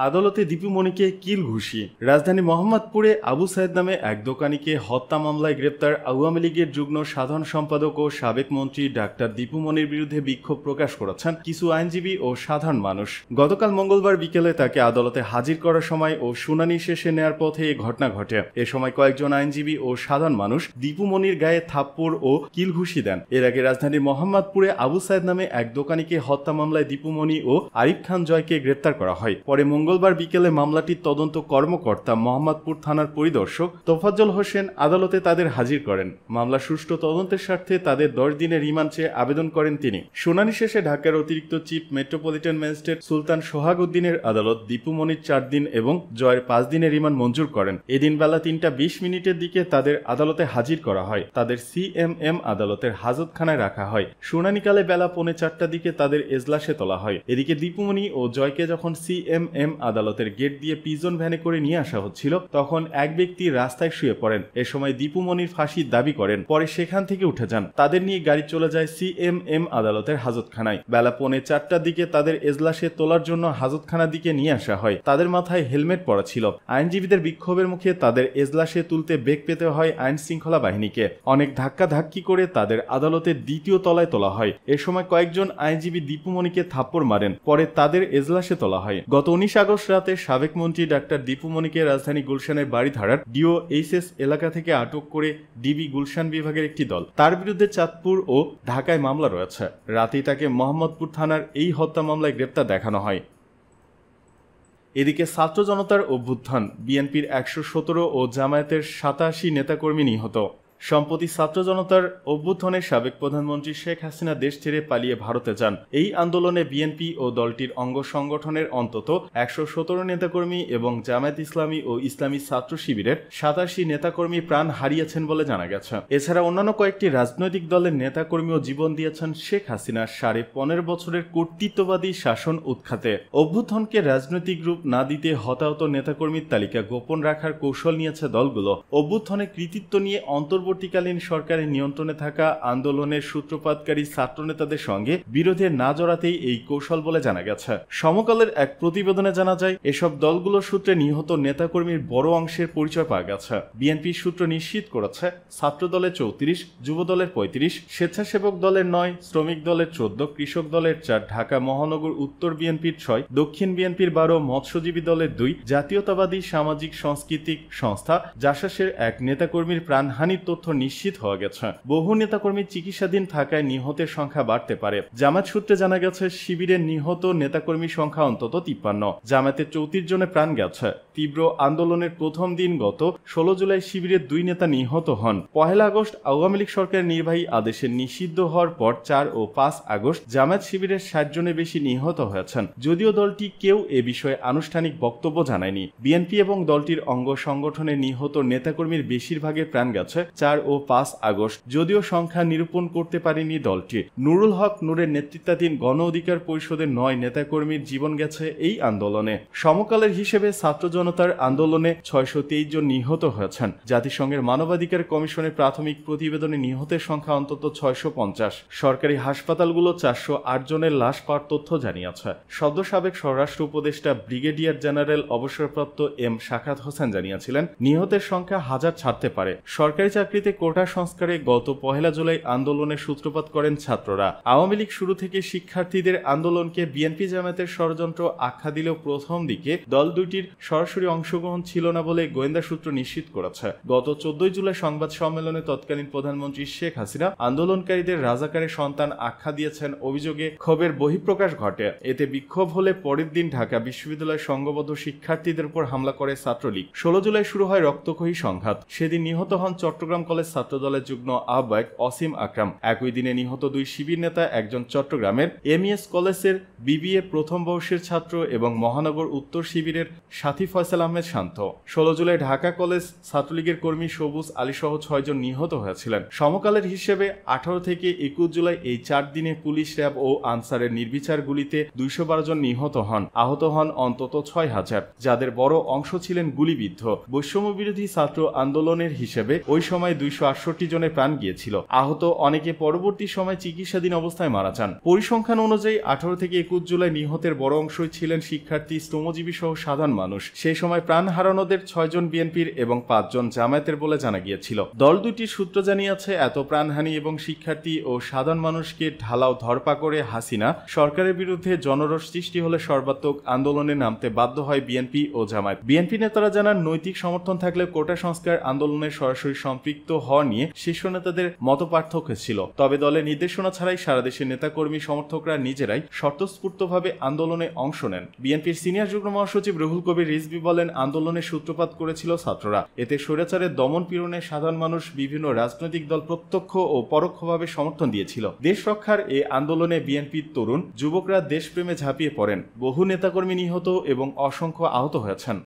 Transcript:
আদালতে দীপু মনিকে কিল ঘুষি। রাজধানী মোহাম্মদপুরে আবু সাইদ নামে এক দোকানিকে হত্যা মামলায় গ্রেপ্তার আওয়ামী লীগের যুগ্ম সাধারণ সম্পাদক ও সাবেক মন্ত্রী ডাক্তার দীপু মনির বিরুদ্ধে বিক্ষোভ প্রকাশ করেছেন কিছু আইনজীবী ও সাধারণ মানুষ। গতকাল মঙ্গলবার বিকেলে তাকে আদালতে হাজির করার সময় ও শুনানি শেষে নেয়ার পথে এ ঘটনা ঘটে। এ সময় কয়েকজন আইনজীবী ও সাধারণ মানুষ দীপু মনির গায়ে থাপ্পড় ও কিল ঘুষি দেন। এর আগে রাজধানীর মোহাম্মদপুরে আবু সাইদ নামে এক দোকানিকে হত্যা মামলায় দীপু মনি ও আরিফ খান জয়কে গ্রেপ্তার করা হয়। পরে মঙ্গলবার বিকেলে মামলাটির তদন্ত কর্মকর্তা মোহাম্মদপুর থানার পরিদর্শক তোফাজ্জল হোসেন আদালতে তাদের হাজির করেন। মামলা সুষ্ঠু তদন্তের স্বার্থে তাদের 10 দিনের রিমান্ড চেয়ে আবেদন করেন তিনি। শুনানি শেষে ঢাকার অতিরিক্ত চিফ মেট্রোপলিটন ম্যাজিস্ট্রেট সুলতান সোহাগ উদ্দিনের আদালত দীপু মনির 4 দিন এবং জয়ের 5 দিনের রিমান্ড মঞ্জুর করেন। এদিন বেলা 3:20 দিকে তাদের আদালতে হাজির করা হয়। তাদের সিএমএম আদালতের হাজতখানায় রাখা হয়। শুনানিকালে বেলা 3:45 দিকে তাদের এজলাসে তোলা হয়। এদিকে দীপু মনি ও জয়কে যখন সিএমএম আদালতের গেট দিয়ে পিজন ভ্যানে করে নিয়ে আসা হচ্ছিল তখন এক ব্যক্তি রাস্তায় শুয়ে পড়েন। এ সময় দীপু মনির ফাঁসির দাবি করেন, পরে সেখান থেকে উঠে যান। তাদের নিয়ে গাড়ি চলে যায় সিএমএম আদালতের হাজতখানায়। বেলা 3:45 দিকে তাদের এজলাসে তোলার জন্য হাজতখানার দিকে নিয়ে আসা হয়। তাদের মাথায় হেলমেট পরা ছিল। আইনজীবীদের বিক্ষোভের মুখে তাদের এজলাসে তুলতে বেগ পেতে হয় আইন শৃঙ্খলা বাহিনীকে। অনেক ধাক্কাধাক্কি করে তাদের আদালতের 2য় তলায় তোলা হয়। এ সময় কয়েকজন আইনজীবী দীপু মনিকে থাপ্পড় মারেন। পরে তাদের এজলাসে তোলা হয়। গত 19 আগস্ট রাতে সাবেক মন্ত্রী ডাক্তার দীপু মনিকে রাজধানী গুলশানের বাড়িধারার DOHS এলাকা থেকে আটক করে ডিবি গুলশান বিভাগের একটি দল। তার বিরুদ্ধে চাঁদপুর ও ঢাকায় মামলা রয়েছে। রাতেই তাকে মোহাম্মদপুর থানার এই হত্যা মামলায় গ্রেপ্তার দেখানো হয়। এদিকে ছাত্র জনতার অভ্যুত্থান, বিএনপির 117 ও জামায়াতের 87 নেতাকর্মী নিহত। সম্প্রতি ছাত্র জনতার অভ্যুত্থানে সাবেক প্রধানমন্ত্রী শেখ হাসিনা দেশ ছেড়ে পালিয়ে ভারতে যান। এই আন্দোলনে বিএনপি ও দলটির অঙ্গ সংগঠনের অন্তত 117 নেতাকর্মী এবং জামায়াত ইসলামী ও ইসলামী ছাত্র শিবিরের 87 নেতাকর্মী প্রাণ হারিয়েছেন বলে জানা গেছে। এছাড়া অন্যান্য কয়েকটি রাজনৈতিক দলের নেতাকর্মীও জীবন দিয়েছেন শেখ হাসিনার 15.5 বছরের কর্তৃত্ববাদী শাসন উৎখাতে। অভ্যুত্থানকে রাজনৈতিক রূপ না দিতে হতাহত নেতাকর্মীর তালিকা গোপন রাখার কৌশল নিয়েছে দলগুলো। অভ্যুত্থানের কৃতিত্ব নিয়ে অন্তর্বর্তীকালীন সরকারের নিয়ন্ত্রণে থাকা আন্দোলনের সূত্রপাতকারী ছাত্রনেতাদের সঙ্গে বিরোধে না জড়াতেই এই কৌশল বলে জানা গেছে। সমকালের এক প্রতিবেদনে জানা যায়, এসব দলগুলোর সূত্রে নিহত নেতাকর্মীর বড় অংশের পরিচয় পাওয়া গেছে। বিএনপি সূত্র নিশ্চিত করেছে ছাত্র দলের 34, যুব দলের 35, স্বেচ্ছাসেবক দলের 9, শ্রমিক দলের 14, কৃষক দলের 4, ঢাকা মহানগর উত্তর বিএনপির 6, দক্ষিণ বিএনপির 12, মৎস্যজীবী দলের 2, জাতীয়তাবাদী সামাজিক সাংস্কৃতিক সংস্থা জাসাসের 1 নেতাকর্মীর প্রাণহানির তথ্য নিশ্চিত হওয়া গেছে। বহু নেতাকর্মী চিকিৎসাধীন থাকায় নিহতের সংখ্যা বাড়তে পারে। জামায়াত সূত্রে জানা গেছে, শিবিরের নিহত নেতাকর্মীর সংখ্যা অন্তত 53। জামায়াতের 34 জনে প্রাণ গেছে। তীব্র আন্দোলনের প্রথম দিন গত 16 জুলাই শিবিরের 2 নেতা নিহত হন। 1 আগস্ট আওয়ামী লীগ সরকারের নির্বাহী আদেশে নিষিদ্ধ হওয়ার পর 4 ও 5 আগস্ট জামায়াত শিবিরের 60 জনের বেশি নিহত হয়েছেন। যদিও দলটি কেউ এ বিষয়ে আনুষ্ঠানিক বক্তব্য জানায়নি। বিএনপি এবং দলটির অঙ্গ সংগঠনের নিহত নেতাকর্মীর বেশিরভাগের প্রাণ গেছে 4 ও 5 আগস্ট, যদিও সংখ্যা নিরূপণ করতে পারেনি দলটি। নুরুল হক নূরের নেতৃত্বাধীন গণ অধিকার পরিষদের 9 নেতাকর্মীর জীবন গেছে এই আন্দোলনে। সমকালের হিসেবে ছাত্র জনতার আন্দোলনে 623 জন নিহত হয়েছেন। জাতিসংঘের মানবাধিকার কমিশনের প্রাথমিক প্রতিবেদনে নিহতের সংখ্যা অন্তত 650। সরকারি হাসপাতালগুলো 408 জনের লাশ পাওয়ার তথ্য জানিয়েছে। সদ্য সাবেক স্বরাষ্ট্র উপদেষ্টা ব্রিগেডিয়ার জেনারেল অবসরপ্রাপ্ত এম শাখাত হোসেন জানিয়েছিলেন, নিহতের সংখ্যা 1000 ছাড়তে পারে। সরকারি চাকরিতে কোটা সংস্কারে গত 1 জুলাই আন্দোলনের সূত্রপাত করেন ছাত্ররা। আওয়ামী লীগ শুরু থেকে শিক্ষার্থীদের আন্দোলনকে বিএনপি জামায়াতের ষড়যন্ত্র আখ্যা দিলেও প্রথম দিকে দল দুইটির সরাসরি অংশগ্রহণ ছিল না বলে গোয়েন্দা সূত্র নিশ্চিত করেছে। গত 14 জুলাই সংবাদ সম্মেলনে তৎকালীন প্রধানমন্ত্রী শেখ হাসিনা আন্দোলনকারীদের রাজাকারের সন্তান আখ্যা দিয়েছেন অভিযোগে ক্ষোভের বহিঃপ্রকাশ ঘটে। এতে বিক্ষোভ হলে পরের দিন ঢাকা বিশ্ববিদ্যালয় সংঘবদ্ধ শিক্ষার্থীদের উপর হামলা করে ছাত্রলীগ। 16 জুলাই শুরু হয় রক্তক্ষয়ী সংঘাত। সেদিন নিহত হন চট্টগ্রাম কলেজ ছাত্রদলের যুগ্ম আহ্বায়ক অসীম আকরাম। একই দিনে নিহত 2 শিবির নেতা, একজন চট্টগ্রামের এমইএস কলেজের বিবিএ প্রথম বর্ষের ছাত্র এবং মহানগর উত্তর শিবিরের সাথী ফয়সাল আহমেদ শান্ত। 16 জুলাই ঢাকা কলেজ ছাত্রলীগের কর্মী সবুজ আলী সহ 6 জন নিহত হয়েছিলেন। সমকালের হিসেবে 18 থেকে 21 জুলাই এই 4 দিনে পুলিশ, র্যাব ও আনসারের নির্বিচার গুলিতে 212 জন নিহত হন। আহত হন অন্তত 6000, যাদের বড় অংশ ছিলেন গুলিবিদ্ধ। বৈষম্য বিরোধী ছাত্র আন্দোলনের হিসেবে ওই সময় 268 জনের প্রাণ গিয়েছিল। আহত অনেকে পরবর্তী সময় চিকিৎসাধীন অবস্থায় মারা যান। পরিসংখ্যান অনুযায়ী 18 থেকে 21 জুলাই নিহতের বড় অংশই ছিলেন শিক্ষার্থী, শ্রমজীবী সহ সাধারণ মানুষ। সেই সময় প্রাণ হারানোদের 6 জন বিএনপির এবং 5 জন জামায়াতের বলে জানা গিয়েছিল। দল দুটির সূত্র জানিয়েছে, এত প্রাণহানি এবং শিক্ষার্থী ও সাধারণ মানুষকে ঢালাও ধরপাকড়ে হাসিনা সরকারের বিরুদ্ধে জনরোষ সৃষ্টি হলে সর্বাত্মক আন্দোলনে নামতে বাধ্য হয় বিএনপি ও জামায়াত। বিএনপি নেতারা জানান, নৈতিক সমর্থন থাকলে কোটা সংস্কার আন্দোলনের সরাসরি সম্পৃক্ত হওয়া নিয়ে শীর্ষ নেতাদের মতপার্থক্য ছিল। তবে দলের নির্দেশনা ছাড়াই সারা দেশের নেতাকর্মী সমর্থকরা নিজেরাই স্বতঃস্ফূর্তভাবে আন্দোলনে অংশ নেন। বিএনপির সিনিয়র যুগ্ম মহাসচিব রুহুল কবির রিজভী বলেন, আন্দোলনের সূত্রপাত করেছিল ছাত্ররা। এতে স্বৈরাচারের দমন পীড়নে সাধারণ মানুষ, বিভিন্ন রাজনৈতিক দল প্রত্যক্ষ ও পরোক্ষভাবে সমর্থন দিয়েছিল। দেশ রক্ষার এই আন্দোলনে বিএনপির তরুণ যুবকরা দেশপ্রেমে ঝাঁপিয়ে পড়েন। বহু নেতাকর্মী নিহত এবং অসংখ্য আহত হয়েছেন।